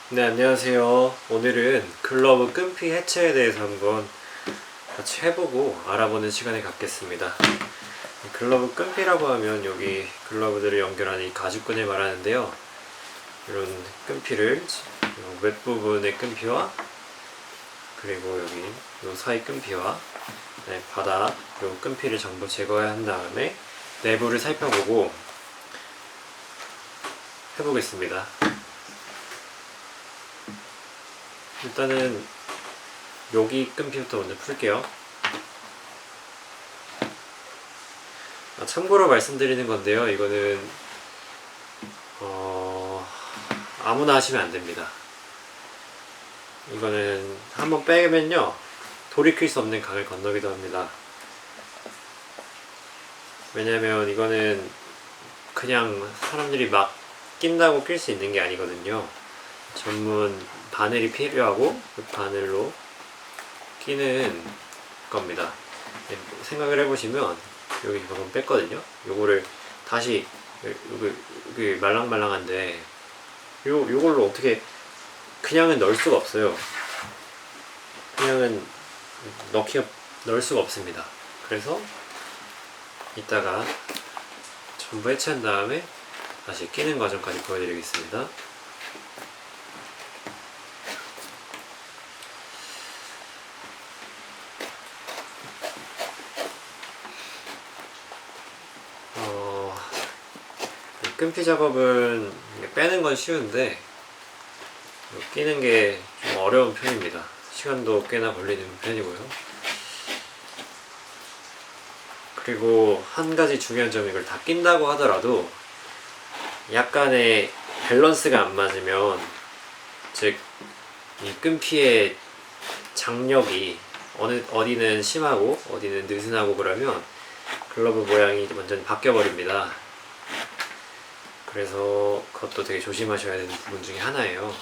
네, 안녕하세요. 오늘은 글러브 끈피 해체에 대해서 한번 같이 해보고 알아보는 시간을 갖겠습니다. 글러브 끈피라고 하면 여기 글러브들을 연결하는 이 가죽끈을 말하는데요. 이런 끈피를 윗부분의 끈피와 그리고 여기 이 사이 끈피와 바닥 이 끈피를 전부 제거해야 한 다음에 내부를 살펴보고 해보겠습니다. 일단은 여기 끈피부터 먼저 풀게요. 참고로 말씀드리는 건데요. 이거는 아무나 하시면 안 됩니다. 이거는 한번 빼면요 돌이킬 수 없는 강을 건너기도 합니다. 왜냐면 이거는 그냥 사람들이 막 낀다고 낄 수 있는 게 아니거든요. 전문 바늘이 필요하고 그 바늘로 끼는 겁니다. 생각을 해보시면 여기 방금 뺐거든요. 요거를 다시 여기 말랑말랑한데 요걸로 어떻게 그냥은 넣을 수가 없어요. 그냥은 넣을 수가 없습니다. 그래서 이따가 전부 해체한 다음에 다시 끼는 과정까지 보여드리겠습니다. 끈피 작업은 빼는 건 쉬운데 끼는 게 좀 어려운 편입니다. 시간도 꽤나 걸리는 편이고요. 그리고 한 가지 중요한 점이 이걸 다 낀다고 하더라도 약간의 밸런스가 안 맞으면, 즉 이 끈피의 장력이 어디는 심하고 어디는 느슨하고 그러면 글러브 모양이 완전히 바뀌어 버립니다. 그래서 그것도 되게 조심하셔야 되는 부분 중에 하나예요.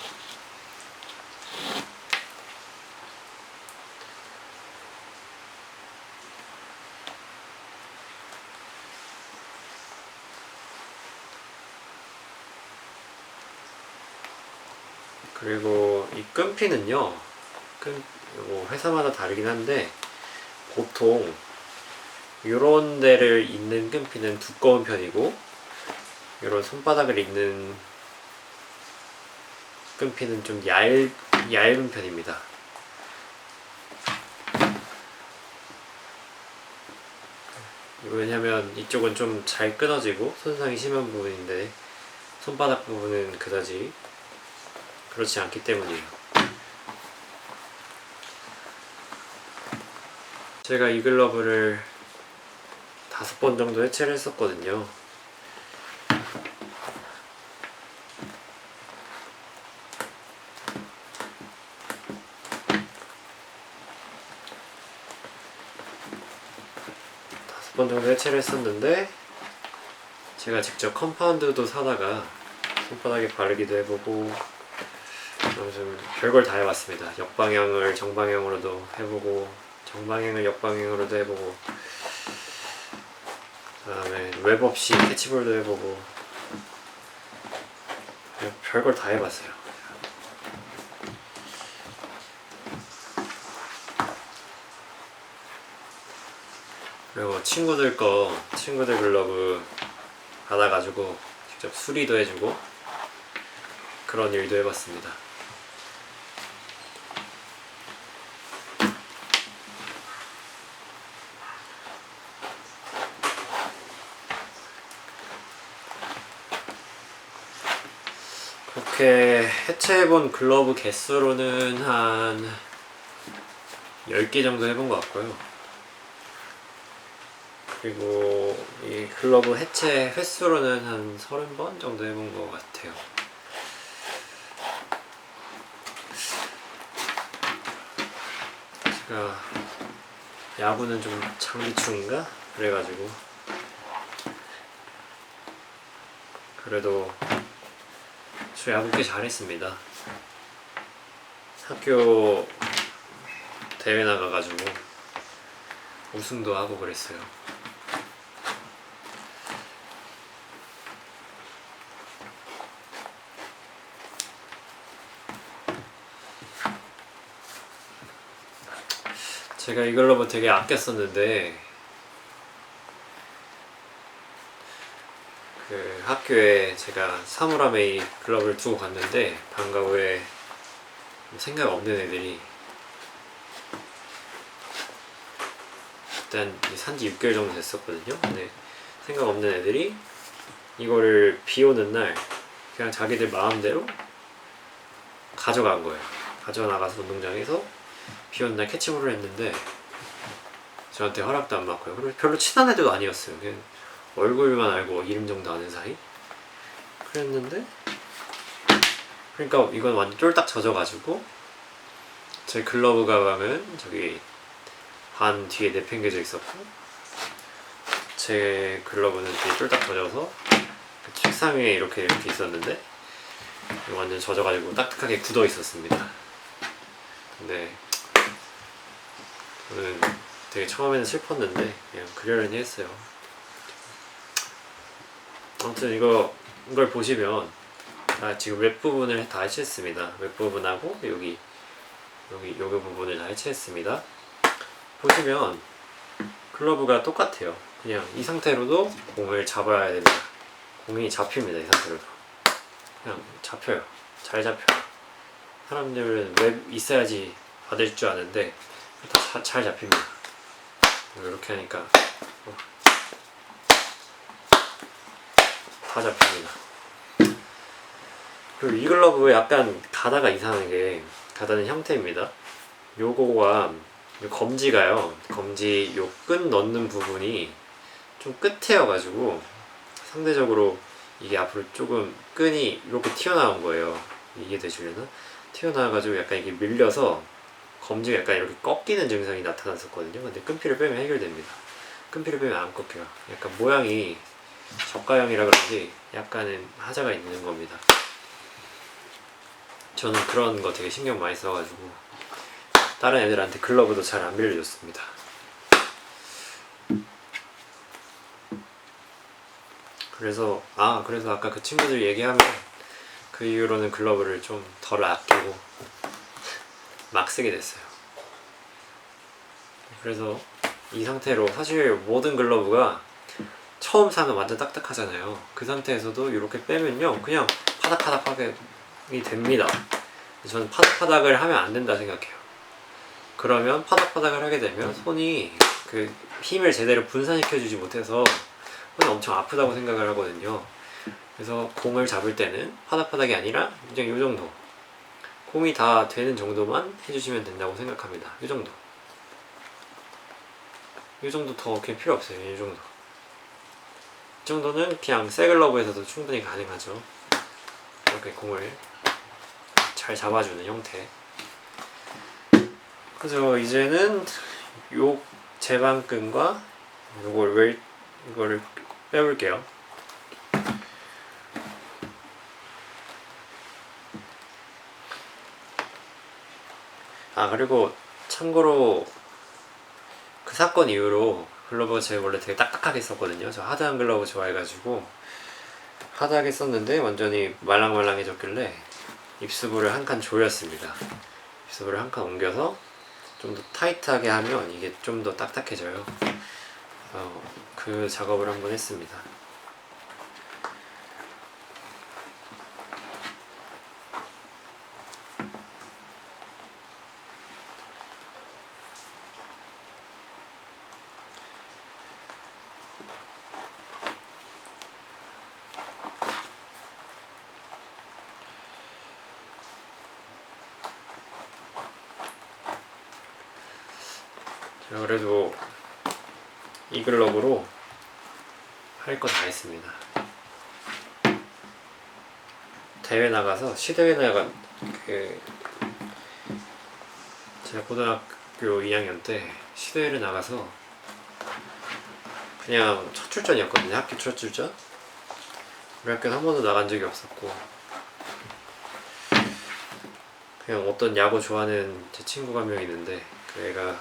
그리고 이 끈피는요, 뭐 회사마다 다르긴 한데 보통 이런 데를 잇는 끈피는 두꺼운 편이고 이런 손바닥을 잇는 끈피는 좀 얇은 편입니다. 왜냐면 이쪽은 좀 잘 끊어지고 손상이 심한 부분인데 손바닥 부분은 그다지 그렇지 않기 때문이에요. 제가 이 글러브를 5번 정도 해체를 했었거든요. 번 정도 해체를 했었는데 제가 직접 컴파운드도 사다가 손바닥에 바르기도 해보고 좀 별걸 다 해봤습니다. 역방향을 정방향으로도 해보고 정방향을 역방향으로도 해보고 그 다음에 웹 없이 캐치볼도 해보고 별걸 다 해봤어요. 그리고 친구들 글러브 받아가지고 직접 수리도 해주고 그런 일도 해봤습니다. 그렇게 해체해본 글러브 개수로는 한 10개 정도 해본 것 같고요. 그리고 이 글러브 해체 횟수로는 한 30번 정도 해본 것 같아요. 제가 야구는 좀 장기충인가? 그래가지고 그래도 저 야구 꽤 잘했습니다. 학교 대회 나가가지고 우승도 하고 그랬어요. 제가 이 글러브 되게 아껴 썼는데 그 학교에 제가 사무라메이 글러브를 두고 갔는데 방과 후에 생각 없는 애들이 일단 산지 6개월 정도 됐었거든요. 근데 생각 없는 애들이 이거를 비 오는 날 그냥 자기들 마음대로 가져간 거예요. 가져나가서 운동장에서 비 오는 날 캐치볼을 했는데 저한테 허락도 안 받고요. 그리고 별로 친한 애들도 아니었어요. 그냥 얼굴만 알고 이름 정도 아는 사이? 그랬는데 그러니까 이건 완전 쫄딱 젖어가지고 제 글러브 가방은 저기 반 뒤에 내팽개져 있었고 제 글러브는 뒤에 쫄딱 젖어서 그 책상 위에 이렇게 있었는데 완전 젖어가지고 딱딱하게 굳어 있었습니다. 근데 저는 되게 처음에는 슬펐는데 그냥 그러려니 했어요. 아무튼 이걸 보시면 지금 웹부분을 다 해체했습니다. 웹부분하고 여기 부분을 다 해체했습니다. 보시면 글러브가 똑같아요. 그냥 이 상태로도 공을 잡아야 됩니다. 공이 잡힙니다. 이 상태로도 그냥 잡혀요. 잘 잡혀요. 사람들은 웹 있어야지 받을 줄 아는데 다 잘 잡힙니다. 이렇게 하니까 다 잡힙니다. 그리고 이 글러브 약간 가다가 이상한 게 가다는 형태입니다. 요거가 검지가요. 검지 요 끈 넣는 부분이 좀 끝에여가지고 상대적으로 이게 앞으로 조금 끈이 이렇게 튀어나온 거예요. 이게 되시려나? 튀어나와가지고 약간 이게 밀려서 검지가 약간 이렇게 꺾이는 증상이 나타났었거든요. 근데 끈피를 빼면 해결됩니다. 끈피를 빼면 안 꺾여요. 약간 모양이 저가형이라 그런지 약간은 하자가 있는 겁니다. 저는 그런 거 되게 신경 많이 써가지고 다른 애들한테 글러브도 잘 안 빌려줬습니다. 그래서 아까 그 친구들 얘기하면 그 이후로는 글러브를 좀 덜 아끼고 막 쓰게 됐어요. 그래서 이 상태로 사실 모든 글러브가 처음 사면 완전 딱딱하잖아요. 그 상태에서도 이렇게 빼면요 그냥 파닥파닥하게 됩니다. 저는 파닥파닥을 하면 안 된다 생각해요. 그러면 파닥파닥을 하게 되면 손이 그 힘을 제대로 분산시켜주지 못해서 손이 엄청 아프다고 생각을 하거든요. 그래서 공을 잡을 때는 파닥파닥이 아니라 그냥 이 정도 공이 다 되는 정도만 해주시면 된다고 생각합니다. 이 정도 더 그냥 필요 없어요. 이 정도는 그냥 새 글러브에서도 충분히 가능하죠. 이렇게 공을 잘 잡아주는 형태. 그래서 이제는 요 제방끈과 이거를 빼볼게요. 그리고 참고로 그 사건 이후로 글러브 제가 원래 되게 딱딱하게 썼거든요. 저 하드한 글러브 좋아해가지고 하드하게 썼는데 완전히 말랑말랑해졌길래 입수부를 한 칸 조였습니다. 입수부를 한 칸 옮겨서 좀 더 타이트하게 하면 이게 좀 더 딱딱해져요. 그 작업을 한번 했습니다. 그래도 이 글러브로 할 거 다 했습니다. 대회 나가서 시대회 나간 제가 고등학교 2학년 때 시대회를 나가서 그냥 첫 출전이었거든요. 학교 첫 출전. 우리 학교는 한 번도 나간 적이 없었고 그냥 어떤 야구 좋아하는 제 친구가 한 명 있는데 그 애가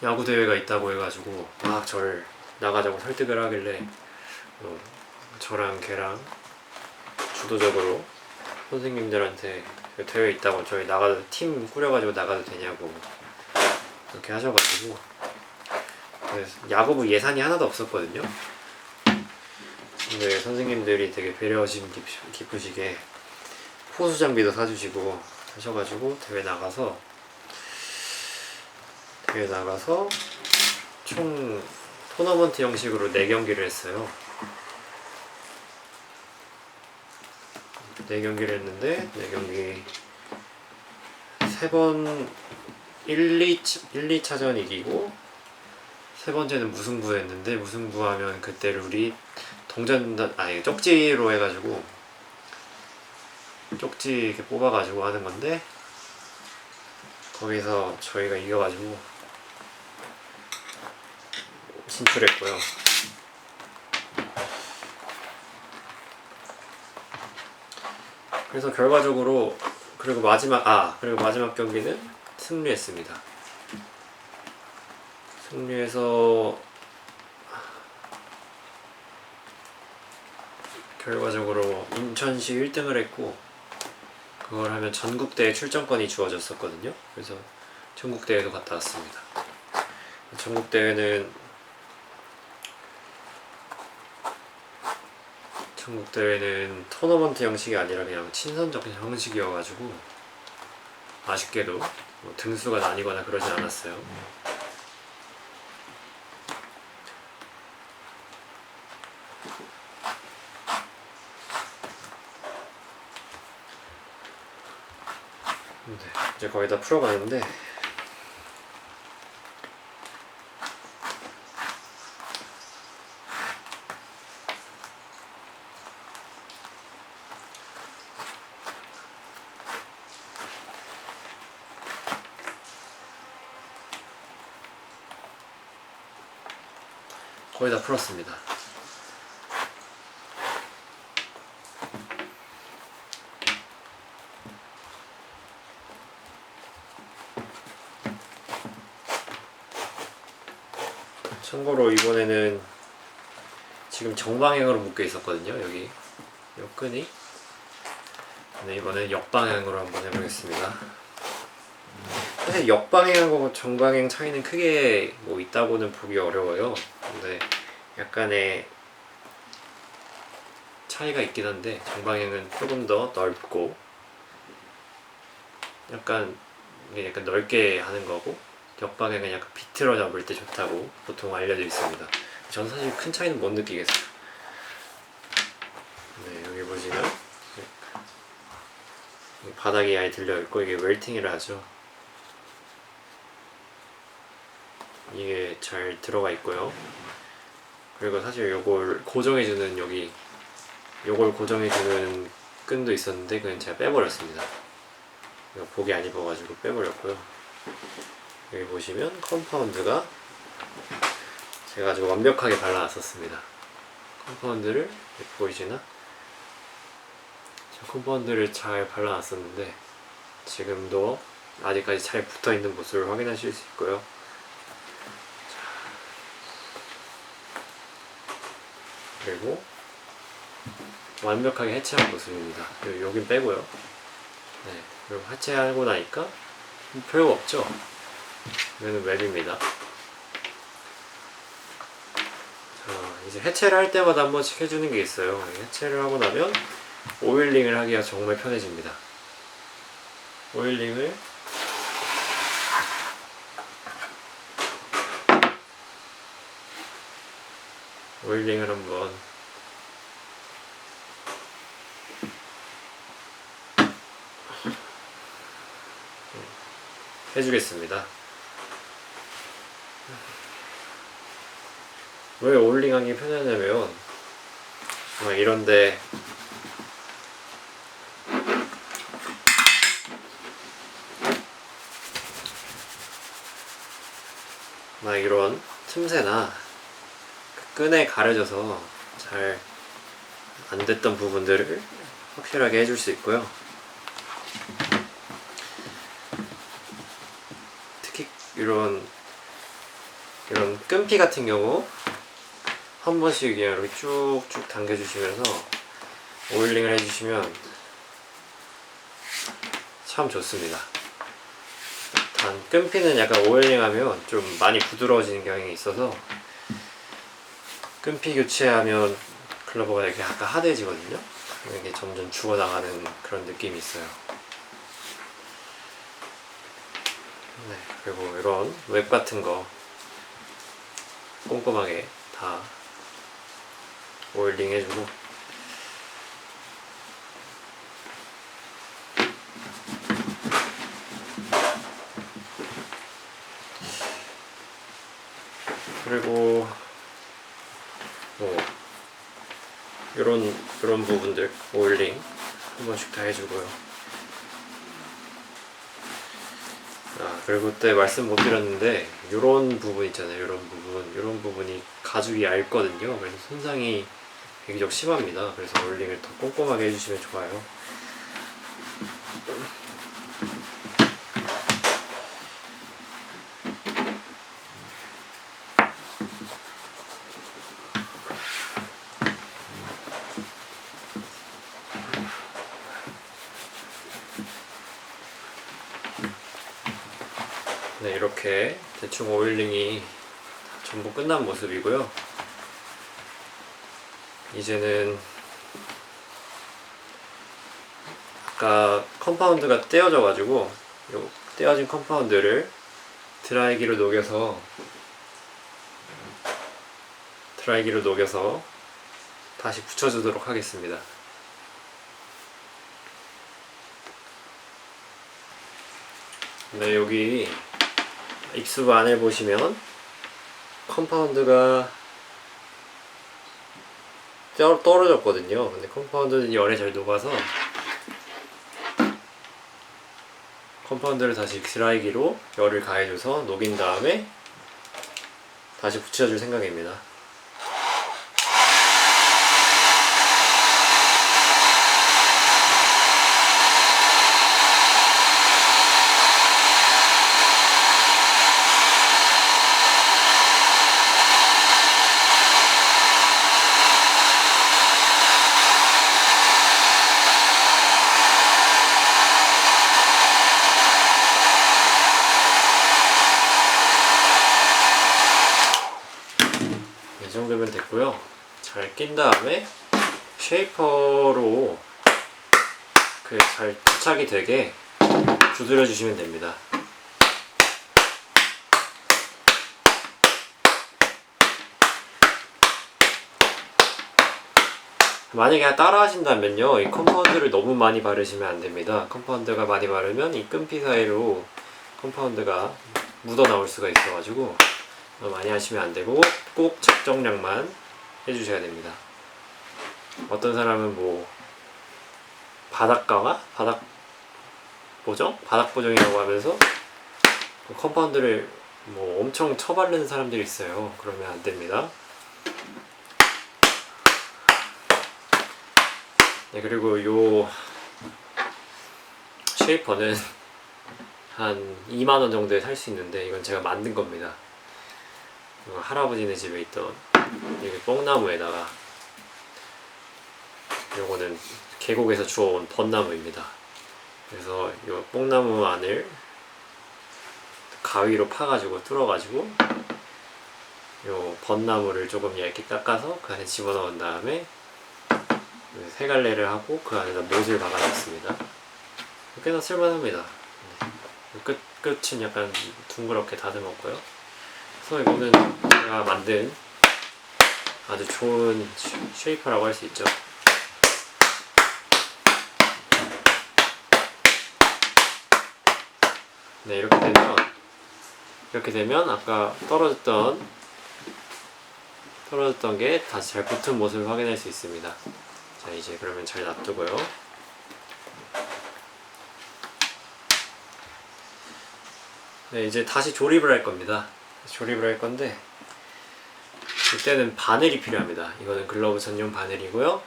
야구 대회가 있다고 해가지고 막 저를 나가자고 설득을 하길래 저랑 걔랑 주도적으로 선생님들한테 대회 있다고 저희 나가도 팀 꾸려가지고 나가도 되냐고 그렇게 하셔가지고 야구부 예산이 하나도 없었거든요. 근데 선생님들이 되게 배려심 깊으시게 호수 장비도 사주시고 하셔가지고 대회 나가서 총 토너먼트 형식으로 4경기를 했어요. 4경기를 했는데 4경기 3번 1-2차전 이기고 3번째는 무승부했는데 무승부하면 그때 룰이 쪽지로 해가지고 쪽지 이렇게 뽑아가지고 하는 건데 거기서 저희가 이겨가지고 진출했고요. 그래서 결과적으로 그리고 마지막 경기는 승리했습니다. 승리해서 결과적으로 인천시 1등을 했고 그걸 하면 전국대회 출전권이 주어졌었거든요. 그래서 전국대회도 갔다 왔습니다. 전국대회는 토너먼트 형식이 아니라 그냥 친선적 형식이어가지고 아쉽게도 뭐 등수가 나뉘거나 그러진 않았어요. 네, 이제 거의 다 풀어가는데 거의 다 풀었습니다. 참고로 이번에는 지금 정방향으로 묶여 있었거든요. 여기 요 끈이. 근데 이번엔 역방향으로 한번 해보겠습니다. 사실 역방향하고 정방향 차이는 크게 뭐 있다고는 보기 어려워요. 근데 약간의 차이가 있긴 한데 정방향은 조금 더 넓고 약간 넓게 하는 거고 역방향은 약간 비틀어 잡을 때 좋다고 보통 알려져 있습니다. 저는 사실 큰 차이는 못 느끼겠어요. 네, 여기 보시면 바닥이 아예 들려있고 이게 웰팅이라 하죠. 이게 잘 들어가 있고요. 그리고 사실 요걸 고정해주는 요걸 고정해주는 끈도 있었는데 그건 제가 빼버렸습니다. 이거 복이 안 입어가지고 빼버렸고요. 여기 보시면 컴파운드가 제가 아주 완벽하게 발라놨었습니다. 컴파운드를 보이시나? 컴파운드를 잘 발라놨었는데 지금도 아직까지 잘 붙어있는 모습을 확인하실 수 있고요. 그리고 완벽하게 해체한 모습입니다. 여긴 빼고요. 네, 그리고 해체하고 나니까 별거 없죠. 이거는 웹입니다. 자, 이제 해체를 할 때마다 한 번씩 해주는 게 있어요. 해체를 하고 나면 오일링을 하기가 정말 편해집니다. 오일링을 한번 해주겠습니다. 왜 오일링하기 편하냐면 이런데 이런 틈새나 끈에 가려져서 잘 안 됐던 부분들을 확실하게 해줄 수 있고요. 특히 이런 끈피 같은 경우 한 번씩 그냥 이렇게 쭉쭉 당겨주시면서 오일링을 해주시면 참 좋습니다. 단 끈피는 약간 오일링하면 좀 많이 부드러워지는 경향이 있어서 끈피 교체하면 글러브가 이렇게 약간 하드해지거든요. 이게 점점 죽어나가는 그런 느낌이 있어요. 네, 그리고 이런 웹 같은 거 꼼꼼하게 다 오일링 해주고, 그리고 이런 부분들 오일링 한 번씩 다 해주고요. 그리고 그때 말씀 못 드렸는데 이런 부분 있잖아요. 이런 부분이 가죽이 얇거든요. 그래서 손상이 비교적 심합니다. 그래서 오일링을 더 꼼꼼하게 해주시면 좋아요. 네, 이렇게 대충 오일링이 전부 끝난 모습이고요. 이제는 아까 컴파운드가 떼어져 가지고 요 떼어진 컴파운드를 드라이기로 녹여서 다시 붙여주도록 하겠습니다. 네, 여기 입수부 안에 보시면 컴파운드가 떨어졌거든요. 근데 컴파운드는 열에 잘 녹아서 컴파운드를 다시 드라이기로 열을 가해줘서 녹인 다음에 다시 붙여줄 생각입니다. 이 정도면 됐고요. 잘 낀 다음에 쉐이퍼로 잘 부착이 되게 두드려 주시면 됩니다. 만약에 따라 하신다면요, 이 컴파운드를 너무 많이 바르시면 안 됩니다. 컴파운드가 많이 바르면 이 끈피 사이로 컴파운드가 묻어 나올 수가 있어가지고 많이 하시면 안 되고 꼭 적정량만 해주셔야 됩니다. 어떤 사람은 바닥 보정이라고 하면서 컴파운드를 엄청 쳐바르는 사람들이 있어요. 그러면 안 됩니다. 네, 그리고 요 쉐이퍼는 한 2만원 정도에 살 수 있는데 이건 제가 만든 겁니다. 할아버지네 집에 있던 여기 뽕나무에다가, 요거는 계곡에서 주워온 벚나무입니다. 그래서 요 뽕나무 안을 가위로 파가지고 뚫어가지고 요 벚나무를 조금 얇게 깎아서 그 안에 집어넣은 다음에 세 갈래를 하고 그 안에다 못을 박아놨습니다. 꽤나 쓸만합니다. 끝은 약간 둥그렇게 다듬었고요. 그래서 이거는 제가 만든 아주 좋은 쉐이퍼라고 할 수 있죠. 네, 이렇게 되면 아까 떨어졌던 게 다시 잘 붙은 모습을 확인할 수 있습니다. 자, 이제 그러면 잘 놔두고요. 네, 이제 다시 조립을 할 겁니다. 조립을 할 건데 이때는 바늘이 필요합니다. 이거는 글러브 전용 바늘이고요.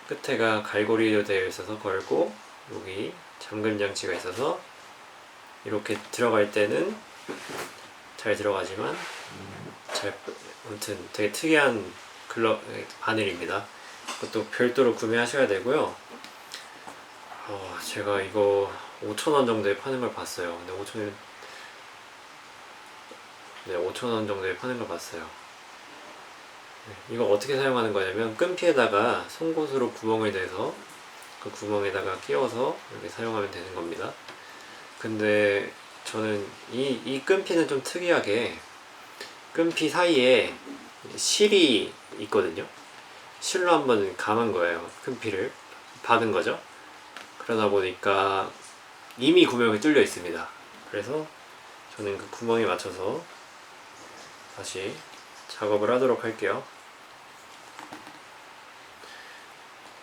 끝에가 갈고리로 되어 있어서 걸고, 여기 잠금 장치가 있어서 이렇게 들어갈 때는 잘 들어가지만 아무튼 되게 특이한 바늘입니다. 그것도 별도로 구매하셔야 되고요. 제가 이거 5,000원 정도에 파는 걸 봤어요. 근데 5,000원 정도에 파는 걸 봤어요. 이거 어떻게 사용하는 거냐면 끈피에다가 송곳으로 구멍을 내서 그 구멍에다가 끼워서 이렇게 사용하면 되는 겁니다. 근데 저는 이 끈피는 좀 특이하게 끈피 사이에 실이 있거든요. 실로 한번 감은 거예요. 끈피를 박은 거죠. 그러다 보니까 이미 구멍이 뚫려 있습니다. 그래서 저는 그 구멍에 맞춰서 다시 작업을 하도록 할게요.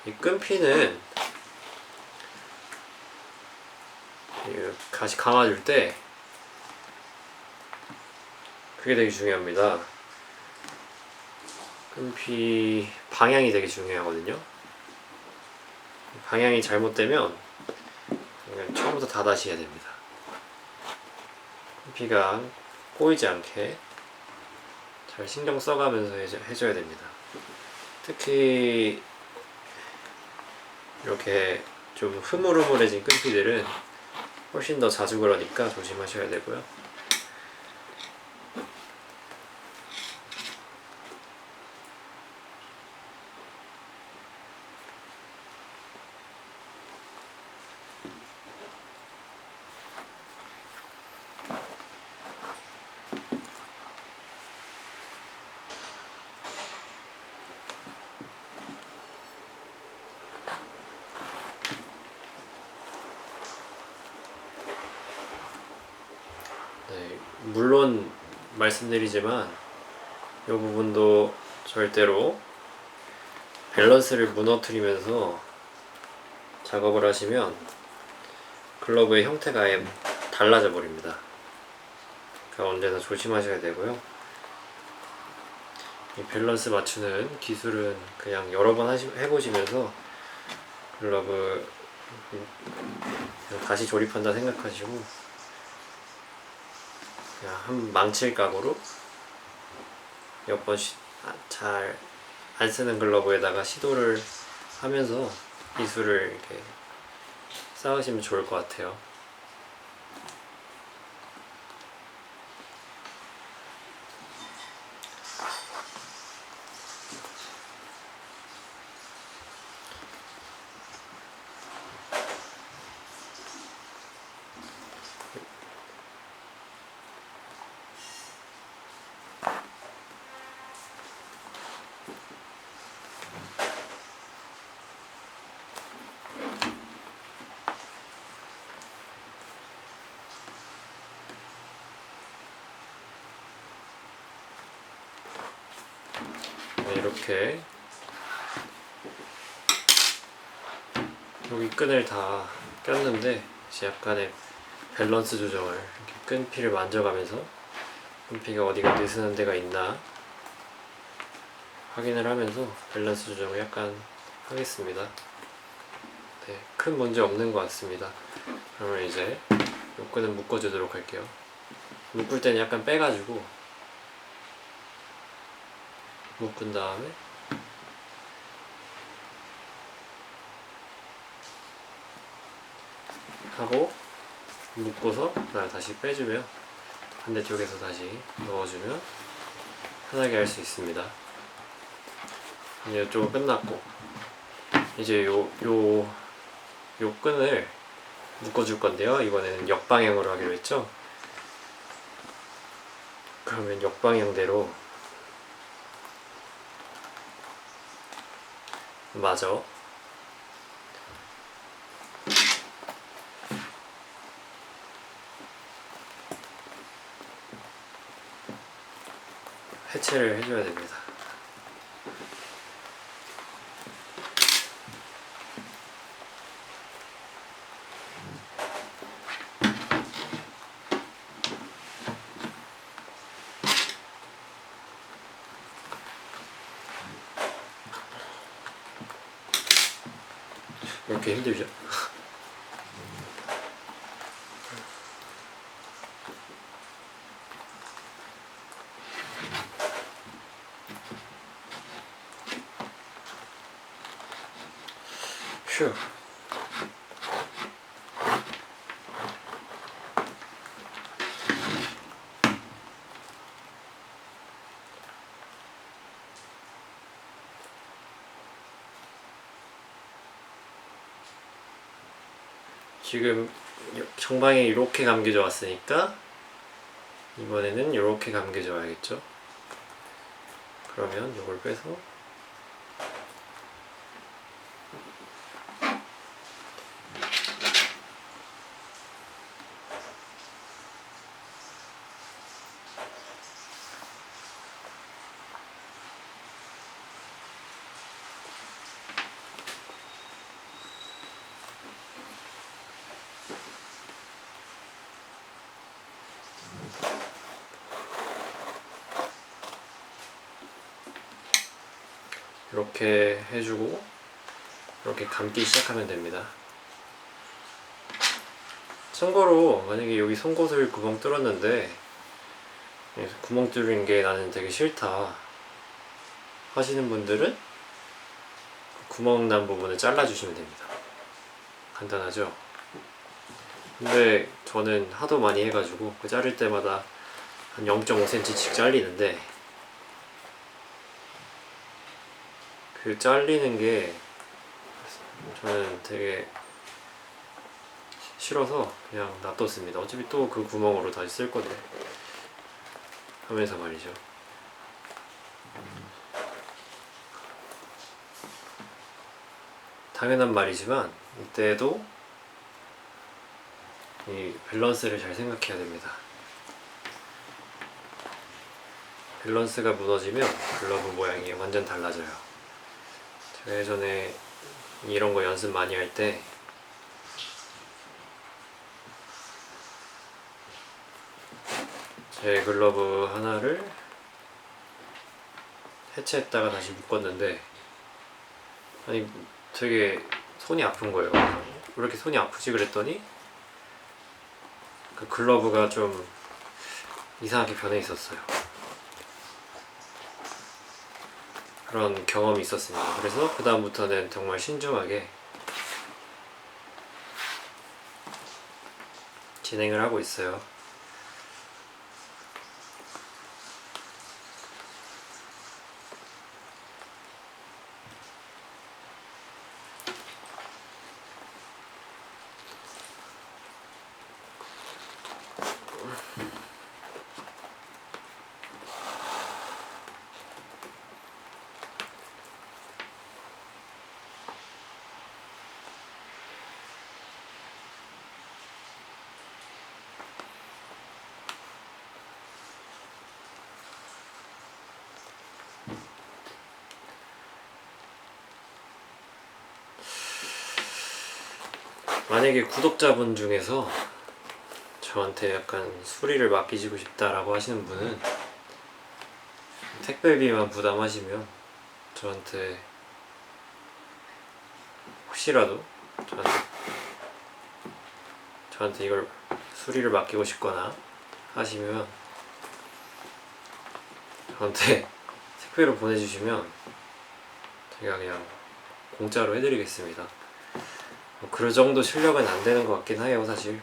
이 끈피는 다시 감아줄 때 그게 되게 중요합니다. 끈피 방향이 되게 중요하거든요. 방향이 잘못되면 그냥 처음부터 다 다시 해야 됩니다. 끈피가 꼬이지 않게 잘 신경 써가면서 해줘야 됩니다. 특히 이렇게 좀 흐물흐물해진 끈피들은 훨씬 더 자주 그러니까 조심하셔야 되고요. 네, 물론 말씀드리지만 이 부분도 절대로 밸런스를 무너뜨리면서 작업을 하시면 글러브의 형태가 아예 달라져 버립니다. 그러니까 언제나 조심하셔야 되고요. 이 밸런스 맞추는 기술은 그냥 여러 번 해보시면서 글러브 그냥 다시 조립한다 생각하시고 그냥 한 망칠 각오로 몇 번씩 잘 안 쓰는 글러브에다가 시도를 하면서 기술을 이렇게 쌓으시면 좋을 것 같아요. 이렇게 여기 끈을 다 꼈는데 이제 약간의 밸런스 조정을 이렇게 끈피를 만져가면서 끈피가 어디가 느슨한 데가 있나 확인을 하면서 밸런스 조정을 약간 하겠습니다. 네, 큰 문제 없는 것 같습니다. 그러면 이제 이 끈은 묶어주도록 할게요. 묶을 때는 약간 빼가지고 묶은 다음에 하고 묶고서 다시 빼주면 반대쪽에서 다시 넣어주면 편하게 할 수 있습니다. 이제 이쪽은 끝났고 이제 요 끈을 묶어줄 건데요. 이번에는 역방향으로 하기로 했죠. 그러면 역방향대로 마저 해체를 해줘야 됩니다. 왜 이렇게 힘들죠? 휴. 지금 정방에 이렇게 감겨져 왔으니까 이번에는 이렇게 감겨져 와야겠죠. 그러면 이걸 빼서 이렇게 해주고 이렇게 감기 시작하면 됩니다. 참고로 만약에 여기 송곳을 구멍 뚫었는데 구멍 뚫린 게 나는 되게 싫다 하시는 분들은 구멍 난 부분을 잘라주시면 됩니다. 간단하죠? 근데 저는 하도 많이 해가지고 그 자를 때마다 한 0.5cm씩 잘리는데 그 잘리는 게 저는 되게 싫어서 그냥 놔뒀습니다. 어차피 또 그 구멍으로 다시 쓸 건데 하면서 말이죠. 당연한 말이지만 이때도 이 밸런스를 잘 생각해야 됩니다. 밸런스가 무너지면 글러브 모양이 완전 달라져요. 제가 예전에 이런 거 연습 많이 할 때 제 글러브 하나를 해체했다가 다시 묶었는데 아니 되게 손이 아픈 거예요. 왜 이렇게 손이 아프지 그랬더니 그 글러브가 좀 이상하게 변해 있었어요. 그런 경험이 있었습니다. 그래서 그 다음부터는 정말 신중하게 진행을 하고 있어요. 만약에 구독자분 중에서 저한테 약간 수리를 맡기시고 싶다라고 하시는 분은 택배비만 부담하시면 저한테 혹시라도 저한테 이걸 수리를 맡기고 싶거나 하시면 저한테 택배로 보내주시면 제가 그냥 공짜로 해드리겠습니다. 그 정도 실력은 안 되는 것 같긴 해요 사실.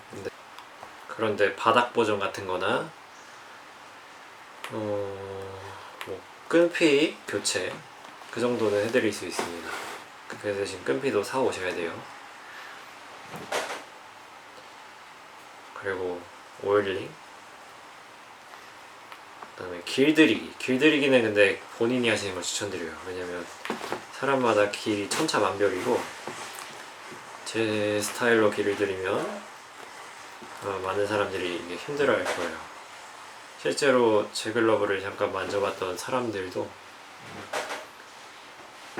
그런데 바닥 보정 같은 거나 뭐 끈피 교체 그 정도는 해드릴 수 있습니다. 그 대신 끈피도 사 오셔야 돼요. 그리고 오일링, 그 다음에 길들이기는 근데 본인이 하시는 걸 추천드려요. 왜냐면 사람마다 길이 천차만별이고 제 스타일로 길을 들이면 많은 사람들이 이게 힘들어할 거예요. 실제로 제 글러브를 잠깐 만져봤던 사람들도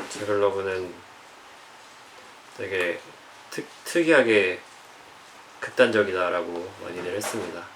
제 글러브는 되게 특이하게 극단적이다라고 많이들 했습니다.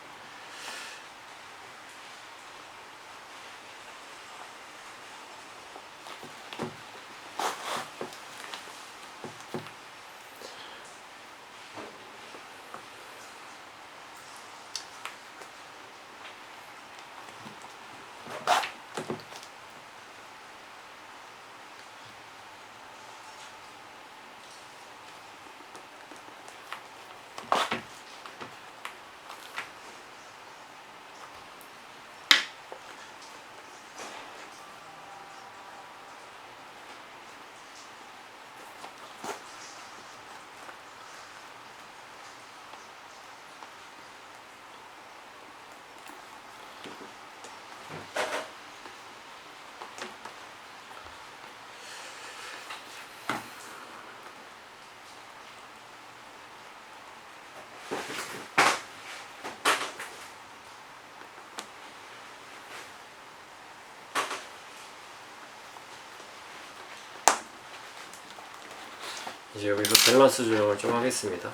이제 여기서 밸런스 조정을 좀 하겠습니다.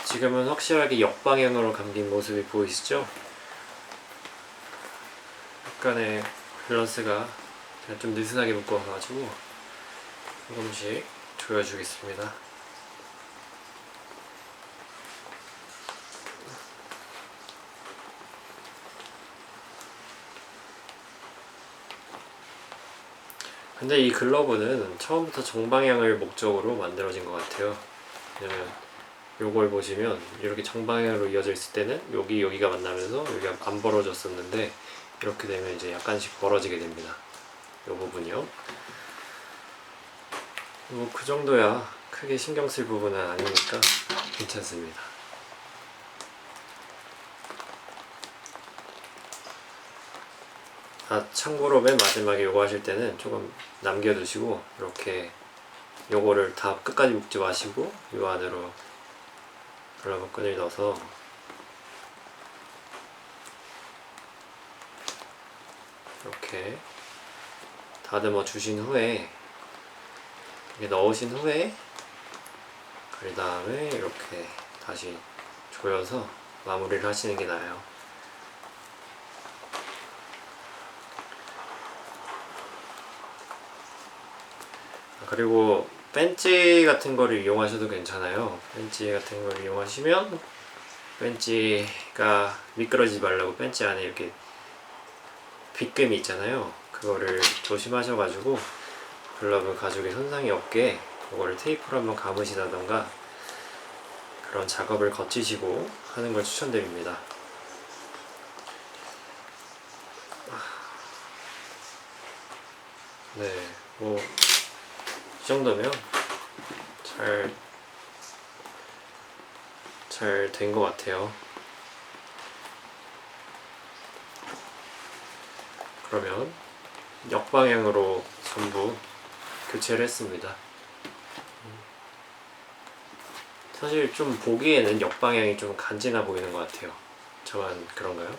지금은 확실하게 역방향으로 감긴 모습이 보이시죠? 약간의 밸런스가 제가 좀 느슨하게 묶어가지고 조금씩 조여주겠습니다. 근데 이 글러브는 처음부터 정방향을 목적으로 만들어진 것 같아요. 왜냐면 요걸 보시면 이렇게 정방향으로 이어져 있을 때는 여기가 만나면서 여기가 안 벌어졌었는데 이렇게 되면 이제 약간씩 벌어지게 됩니다. 요 부분이요. 뭐 그 정도야 크게 신경 쓸 부분은 아니니까 괜찮습니다. 참고로 맨 마지막에 요거 하실 때는 조금 남겨두시고 이렇게 요거를 다 끝까지 묶지 마시고 요 안으로 글러브 끈을 넣어서 이렇게 다듬어 주신 후에 넣으신 후에 그 다음에 이렇게 다시 조여서 마무리를 하시는 게 나아요. 그리고 벤치 같은 거를 이용하셔도 괜찮아요. 벤치 같은 걸 이용하시면 벤치가 미끄러지지 말라고 벤치 안에 이렇게 빗금이 있잖아요. 그거를 조심하셔가지고 글러브 가죽에 손상이 없게 그거를 테이프로 한번 감으시다던가 그런 작업을 거치시고 하는 걸 추천드립니다. 네, 뭐 이 정도면 잘 된 것 같아요. 그러면 역방향으로 전부 교체를 했습니다. 사실 좀 보기에는 역방향이 좀 간지나 보이는 것 같아요. 저만 그런가요?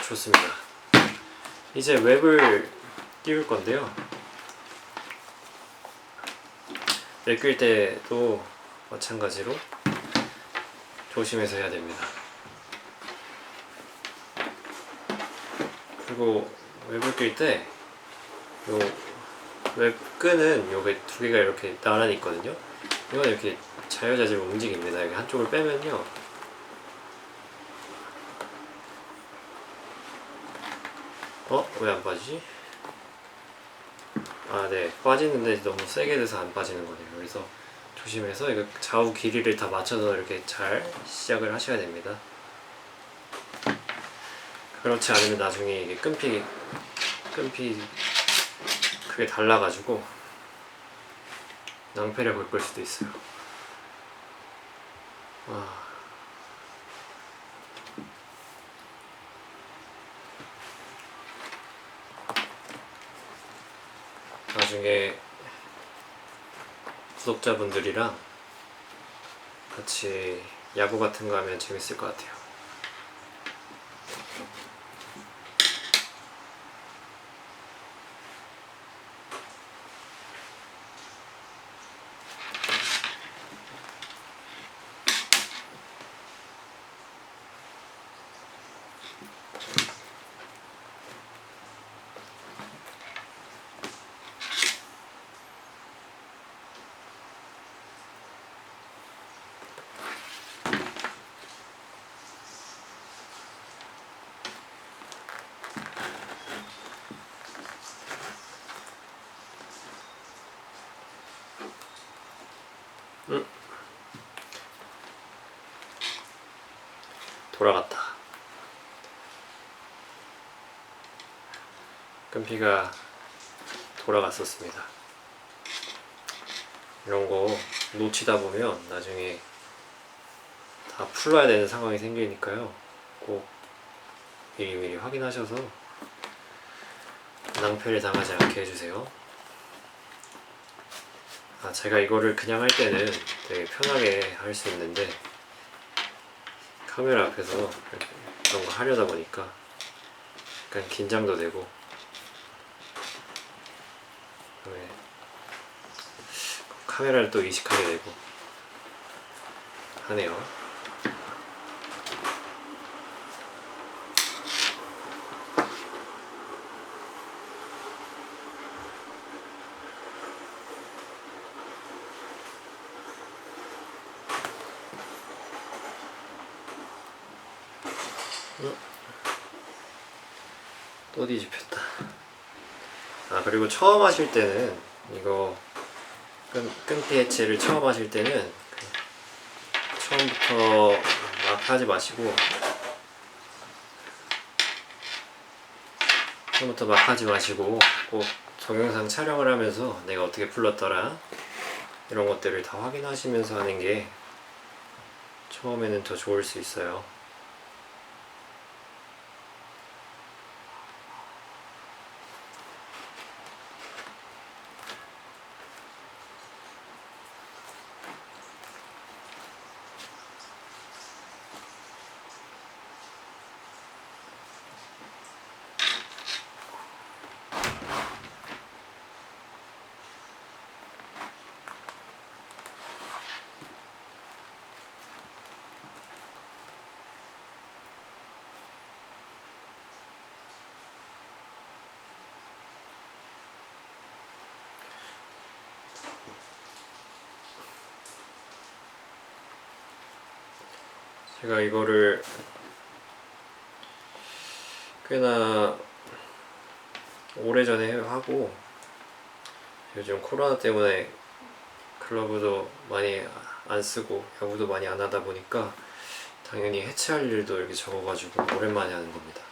좋습니다. 이제 웹을 띄울 건데요. 엮일 때도 마찬가지로 조심해서 해야 됩니다. 그리고 웹을 낄 때 요 웹끈은 요게 두 개가 이렇게 나란히 있거든요. 이건 이렇게 자유자재로 움직입니다. 여기 한쪽을 빼면요. 왜 안 빠지지? 네. 빠지는데 너무 세게 돼서 안 빠지는 거네요. 그래서 조심해서 이거 좌우 길이를 다 맞춰서 이렇게 잘 시작을 하셔야 됩니다. 그렇지 않으면 나중에 이게 끈피 그게 달라가지고 낭패를 볼 수도 있어요. 나중에 구독자분들이랑 같이 야구 같은 거 하면 재밌을 것 같아요. 돌아갔다. 끈피가 돌아갔었습니다. 이런 거 놓치다 보면 나중에 다 풀러야 되는 상황이 생기니까요. 꼭 미리미리 확인하셔서 낭패를 당하지 않게 해주세요. 제가 이거를 그냥 할 때는 되게 편하게 할 수 있는데 카메라 앞에서 이런 거 하려다 보니까 약간 긴장도 되고 카메라를 또 이식하게 되고 하네요. 또 뒤집혔다. 아, 그리고 처음 하실 때는 이거 끈피 해체를 처음 하실 때는 처음부터 막 하지 마시고 꼭 동영상 촬영을 하면서 내가 어떻게 풀렀더라 이런 것들을 다 확인하시면서 하는 게 처음에는 더 좋을 수 있어요. 제가 이거를 꽤나 오래전에 하고 요즘 코로나 때문에 글러브도 많이 안 쓰고 야구도 많이 안 하다 보니까 당연히 해체할 일도 이렇게 적어가지고 오랜만에 하는 겁니다.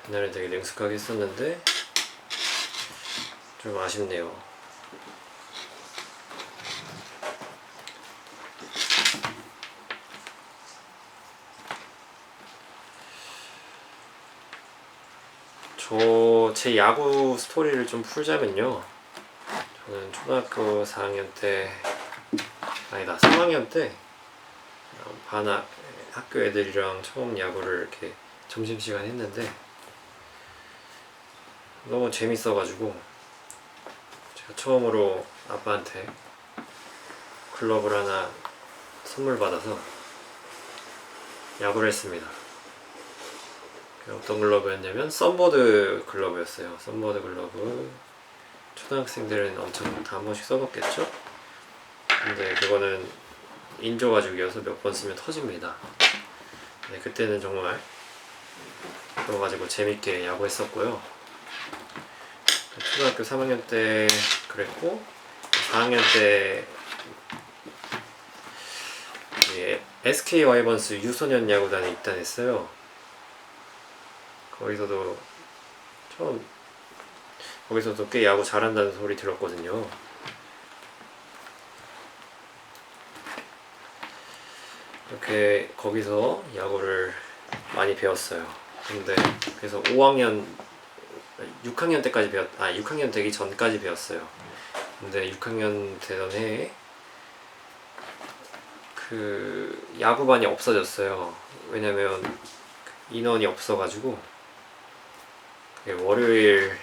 옛날에 되게 능숙하게 했었는데 좀 아쉽네요. 제 야구 스토리를 좀 풀자면요, 저는 초등학교 4학년 때, 아니다 3학년 때 학교 애들이랑 처음 야구를 이렇게 점심시간 했는데 너무 재밌어가지고 제가 처음으로 아빠한테 글러브를 하나 선물 받아서 야구를 했습니다. 어떤 글러브였냐면 썬버드 글러브였어요. 썬버드 글러브. 초등학생들은 엄청 다 한 번씩 써봤겠죠? 근데 그거는 인조 가죽이어서 몇 번 쓰면 터집니다. 네, 그때는 정말 그거 가지고 재밌게 야구했었고요. 초등학교 3학년 때 그랬고 4학년 때 SK 와이번스 유소년 야구단에 입단했어요. 거기서도 꽤 야구 잘한다는 소리 들었거든요. 이렇게 거기서 야구를 많이 배웠어요. 근데 그래서 6학년 때까지 6학년 되기 전까지 배웠어요. 근데 6학년 되던 해에 그 야구반이 없어졌어요. 왜냐면 인원이 없어가지고 월요일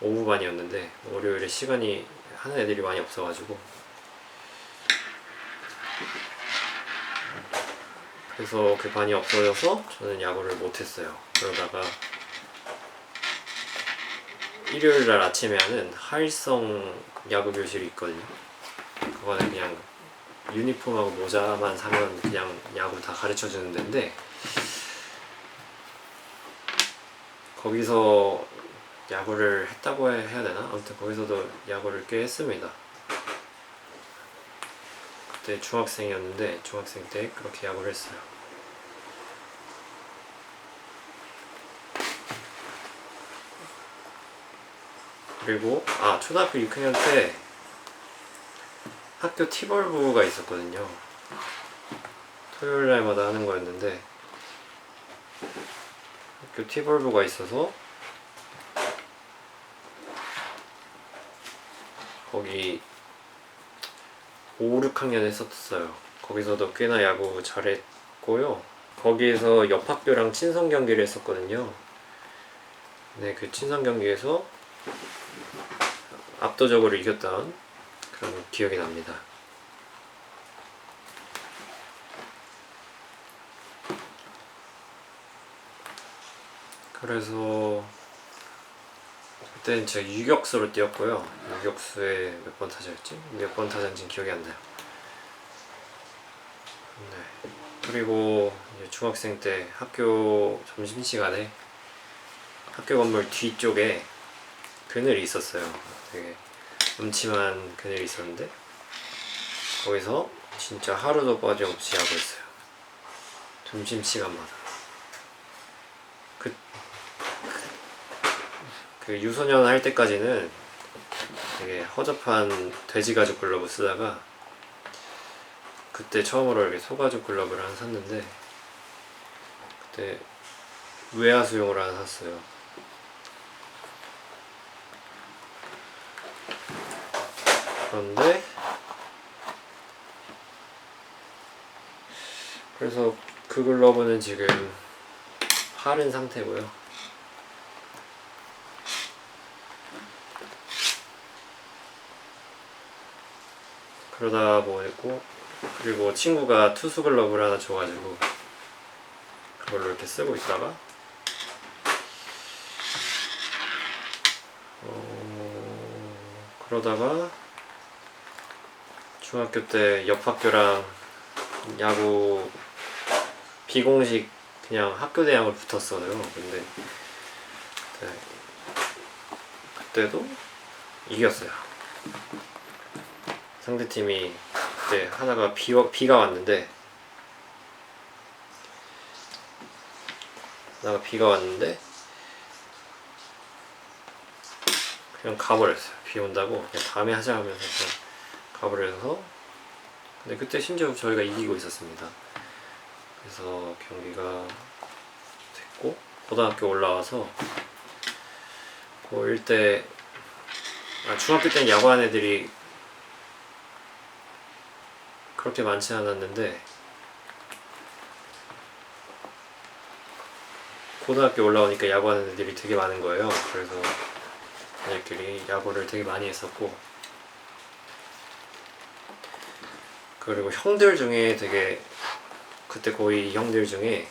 오후반이었는데 월요일에 시간이 하는 애들이 많이 없어가지고 그래서 그 반이 없어져서 저는 야구를 못했어요. 그러다가 일요일날 아침에 하는 하일성 야구 교실이 있거든요. 그거는 그냥 유니폼하고 모자만 사면 그냥 야구 다 가르쳐주는 데인데 거기서 야구를 했다고 해야 되나? 아무튼 거기서도 야구를 꽤 했습니다. 그때 중학생이었는데 중학생 때 그렇게 야구를 했어요. 그리고 초등학교 6학년 때 학교 티벌부가 있었거든요. 토요일 날마다 하는 거였는데 학교 티벌부가 있어서 거기 5, 6학년 했었어요. 거기서도 꽤나 야구 잘했고요. 거기에서 옆 학교랑 친선 경기를 했었거든요. 네, 그 친선 경기에서 압도적으로 이겼던 그런 기억이 납니다. 그래서 그때는 제가 유격수로 뛰었고요. 유격수에 몇 번 타자였지? 몇 번 타자인지는 기억이 안 나요. 네. 그리고 이제 중학생 때 학교 점심시간에 학교 건물 뒤쪽에 그늘이 있었어요. 되게 음침한 그늘이 있었는데 거기서 진짜 하루도 빠짐없이 야구했어요. 점심시간마다. 그 유소년 할 때까지는 되게 허접한 돼지가죽 글러브 쓰다가 그때 처음으로 이렇게 소가죽 글러브를 하나 샀는데 그때 외야수용으로 하나 샀어요. 그런데 그래서 그 글러브는 지금 파른 상태고요. 그러다 보고 그리고 친구가 투수 글러브를 하나 줘가지고 그걸로 이렇게 쓰고 있다가 그러다가 중학교 때 옆 학교랑 야구 비공식 그냥 학교 대항을 붙었어요. 근데 네, 그때도 이겼어요. 상대팀이 그때 하나가 비가 왔는데 그냥 가버렸어요. 비 온다고 그냥 다음에 하자 하면서 그냥 가버려서 근데 그때 심지어 저희가 이기고 있었습니다. 그래서 경기가 됐고 고등학교 올라와서 고1 때 중학교 때는 야구하는 애들이 그렇게 많지 않았는데 고등학교 올라오니까 야구하는 애들이 되게 많은 거예요. 그래서 애들끼리 야구를 되게 많이 했었고 그리고 형들 중에 되게 그때 거의 형들 중에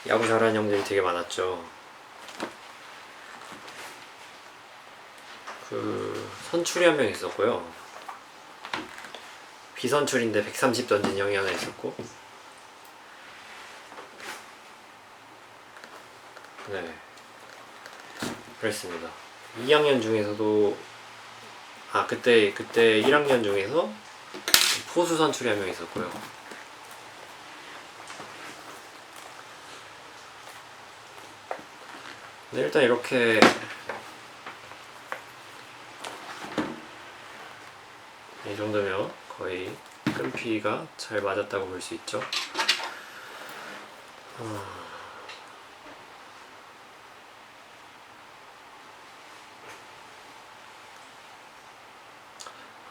야구 잘하는 형들이 되게 많았죠. 그 선출이 한 명 있었고요. 비선출인데 130 던진 형이 하나 있었고 네 그랬습니다. 2학년 중에서도 그때 1학년 중에서 포수 선출이 한 명 있었고요. 네, 일단 이렇게 이 정도면 거의 끈피가 잘 맞았다고 볼 수 있죠.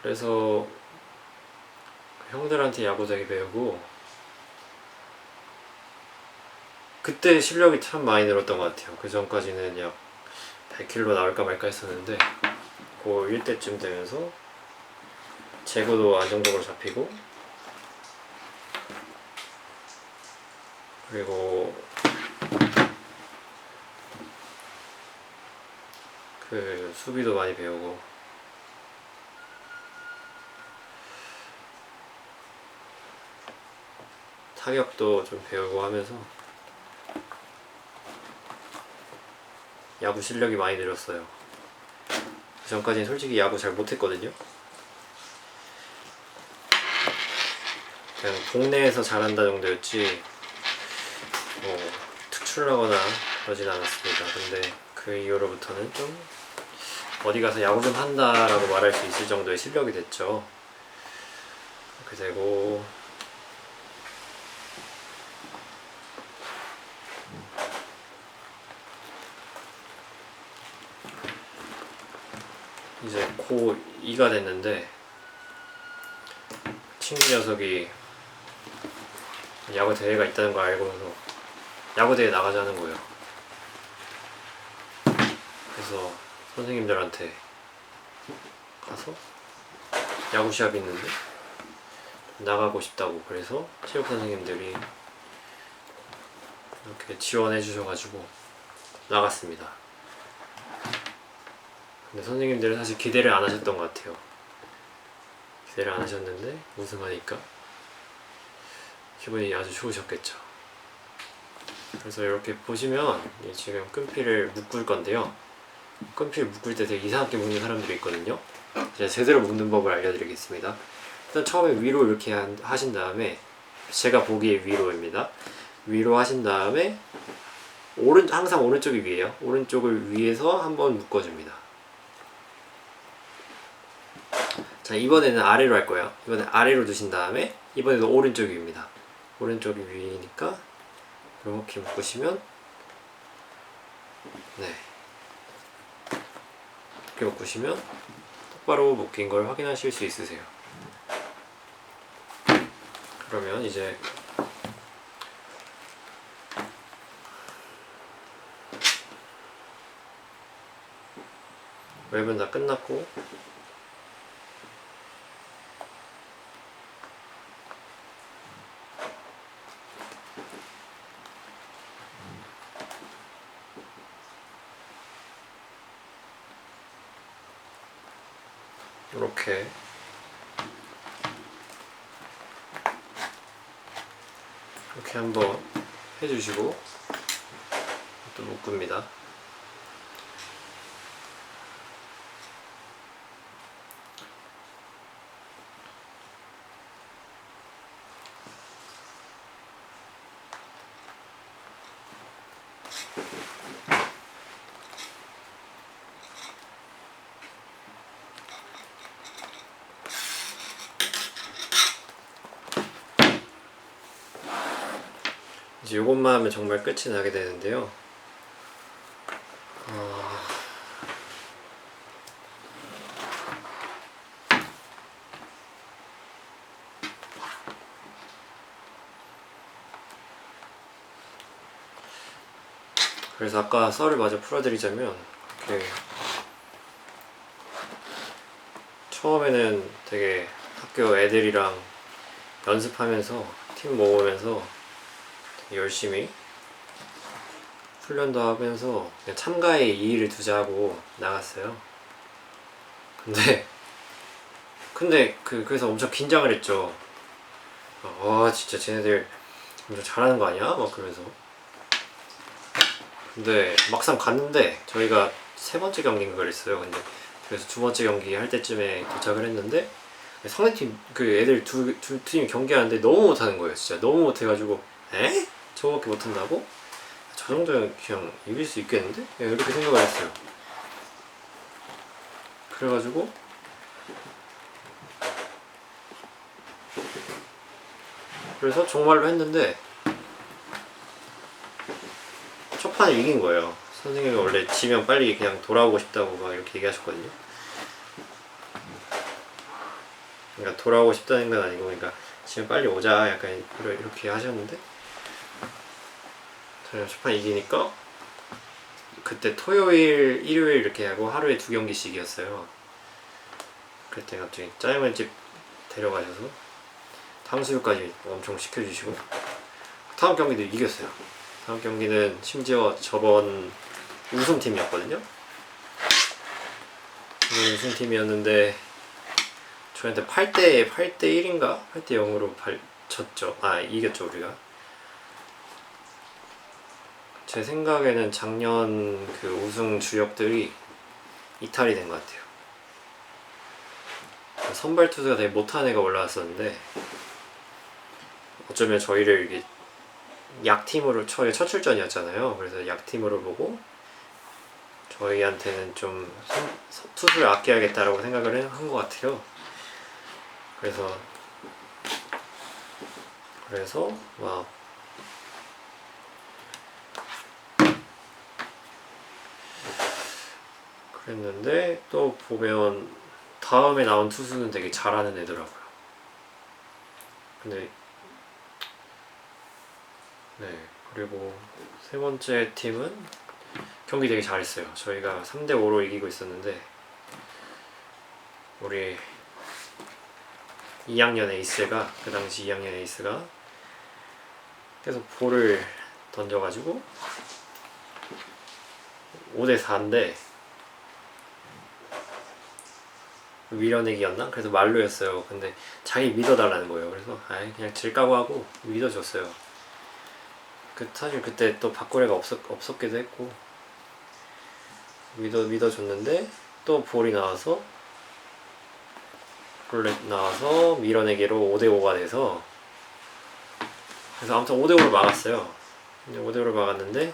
그래서 형들한테 야구 되게 배우고 그때 실력이 참 많이 늘었던 것 같아요. 그 전까지는 약 100kg 나올까 말까 했었는데 고1 때쯤 되면서 제구도 안정적으로 잡히고 그리고 그 수비도 많이 배우고 타격도 좀 배우고 하면서 야구 실력이 많이 늘었어요. 그 전까지는 솔직히 야구 잘 못했거든요. 그냥 동네에서 잘한다 정도였지 뭐 특출나거나 그러진 않았습니다. 근데 그 이후로부터는 좀 어디 가서 야구 좀 한다라고 말할 수 있을 정도의 실력이 됐죠. 그렇게 되고 이제 고2가 됐는데 친구 녀석이 야구 대회가 있다는 걸 알고서 야구 대회 나가자는 거예요. 그래서 선생님들한테 가서 야구 시합이 있는데 나가고 싶다고, 그래서 체육 선생님들이 이렇게 지원해 주셔가지고 나갔습니다. 근데 선생님들은 사실 기대를 안 하셨던 것 같아요. 기대를 안 하셨는데 우승하니까 기분이 아주 좋으셨겠죠. 그래서 이렇게 보시면 지금 끈피를 묶을 건데요. 끈피를 묶을 때 되게 이상하게 묶는 사람들이 있거든요. 제가 제대로 묶는 법을 알려드리겠습니다. 일단 처음에 위로 이렇게 하신 다음에, 제가 보기에 위로입니다. 위로 하신 다음에 항상 오른쪽이 위에요. 오른쪽을 위에서 한번 묶어줍니다. 자, 이번에는 아래로 할 거예요. 이번에 아래로 두신 다음에 이번에도 오른쪽이 위입니다. 오른쪽이 위니까 이렇게 묶으시면, 네, 이렇게 묶으시면 똑바로 묶인 걸 확인하실 수 있으세요. 그러면 이제 웹은 다 끝났고, 이렇게 한번 해주시고 또 묶습니다. 이제 이것만 하면 정말 끝이 나게 되는데요. 그래서 아까 썰을 마저 풀어드리자면, 이렇게 처음에는 되게 학교 애들이랑 연습하면서 팀 모으면서 되게 열심히 훈련도 하면서 그냥 참가에 이의를 두자고 나갔어요. 근데 그래서 엄청 긴장을 했죠. 진짜 쟤네들 엄청 잘하는 거 아니야? 막 그러면서. 근데 막상 갔는데 저희가 세 번째 경기인가 그랬어요. 근데 그래서 두 번째 경기 할 때쯤에 도착을 했는데, 상대팀 애들 두 팀이 경기하는데 너무 못하는 거예요. 진짜 너무 못해가지고, 에? 저거밖에 못한다고? 저 정도면 그냥 이길 수 있겠는데? 이렇게 생각을 했어요. 그래가지고 그래서 정말로 했는데 첫 판에 이긴 거예요. 선생님이 원래 지면 빨리 그냥 돌아오고 싶다고 막 이렇게 얘기하셨거든요. 그러니까 돌아오고 싶다는 건 아니고, 그러니까 지면 빨리 오자 약간 이렇게 하셨는데, 저희가 첫 판 이기니까 그때 토요일, 일요일 이렇게 하고 하루에 2경기씩이었어요. 그때 갑자기 짜장면집 데려가셔서 탕수육까지 엄청 시켜주시고, 다음 경기도 이겼어요. 다음 경기는 심지어 저번 우승팀이었거든요. 우승팀이었는데 저희한테 8대1인가? 8대0으로 졌죠. 이겼죠 우리가. 제 생각에는 작년 그 우승 주역들이 이탈이 된 것 같아요. 선발 투수가 되게 못한 애가 올라왔었는데, 어쩌면 저희를 이게 약팀으로, 저희 첫 출전이었잖아요. 그래서 약팀으로 보고 저희한테는 좀 투수를 아껴야겠다라고 생각을 한 것 같아요. 그래서 막 그랬는데, 또 보면 다음에 나온 투수는 되게 잘하는 애더라고요. 근데 그리고 세 번째 팀은 경기 되게 잘했어요. 저희가 3대5로 이기고 있었는데 우리 2학년 에이스가, 그 당시 2학년 에이스가 계속 볼을 던져가지고 5대4인데 밀어내기였나? 그래서 말로였어요. 근데 자기 믿어달라는 거예요. 그래서 그냥 질까고 하고 믿어줬어요. 사실 그때 또 바꾸레가 없었기도 했고 믿어줬는데 또 볼이 나와서 밀어내기로 5대5가 돼서, 그래서 아무튼 5대5를 막았어요. 5대5를 막았는데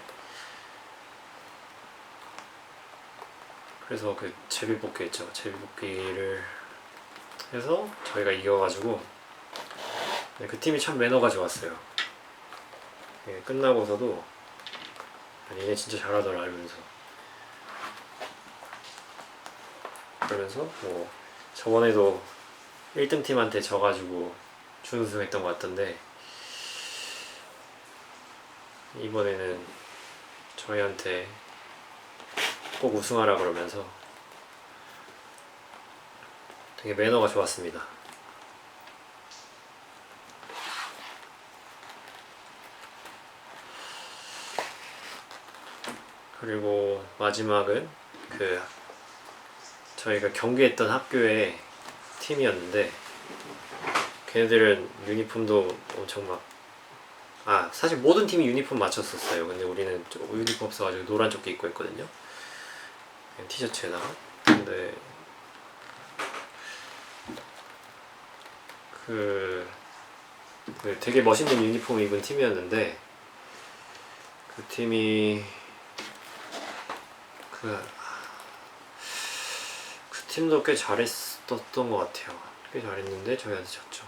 그래서 그 제비뽑기 했죠. 제비뽑기를 해서 저희가 이겨가지고 그 팀이 참 매너가 좋았어요. 끝나고서도 얘네 진짜 잘하더라 그러면서 뭐 저번에도 1등 팀한테 져가지고 준우승했던 것 같던데 이번에는 저희한테 꼭 우승하라 그러면서 되게 매너가 좋았습니다. 그리고 마지막은 저희가 경기했던 학교의 팀이었는데 걔네들은 유니폼도 엄청 사실 모든 팀이 유니폼 맞췄었어요. 근데 우리는 유니폼 없어가지고 노란 조끼 입고 했거든요. 티셔츠에다가. 근데 되게 멋있는 유니폼 입은 팀이었는데 그 팀이 그 팀도 꽤 잘했었던 것 같아요. 꽤 잘했는데 저희한테 졌죠.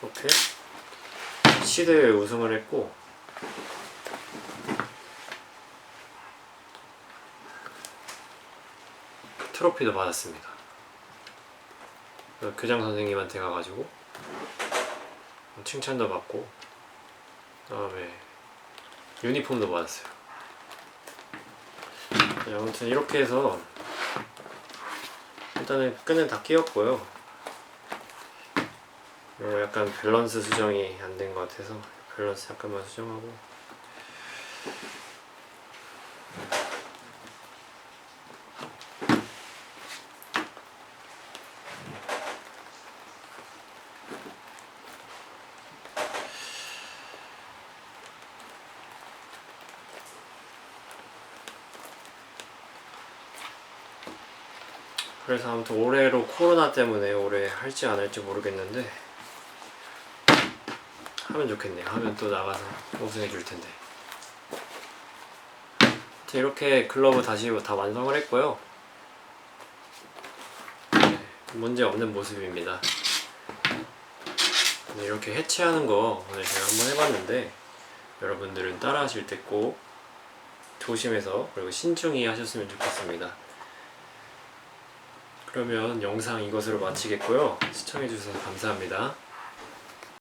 이렇게 시대회 우승을 했고 트로피도 받았습니다. 교장 선생님한테 가가지고 칭찬도 받고 그다음에 유니폼도 받았어요. 아무튼 이렇게 해서 일단은 끈은 다 끼웠고요. 약간 밸런스 수정이 안 된 것 같아서 밸런스 약간만 수정하고 그래서 아무튼 올해로 코로나 때문에 올해 할지 안 할지 모르겠는데 하면 좋겠네요. 하면 또 나가서 우승해 줄 텐데. 이렇게 글러브 다시 다 완성을 했고요. 문제 없는 모습입니다. 이렇게 해체하는 거 오늘 제가 한번 해봤는데 여러분들은 따라 하실 때 꼭 조심해서 그리고 신중히 하셨으면 좋겠습니다. 그러면 영상 이것으로 마치겠고요. 시청해주셔서 감사합니다.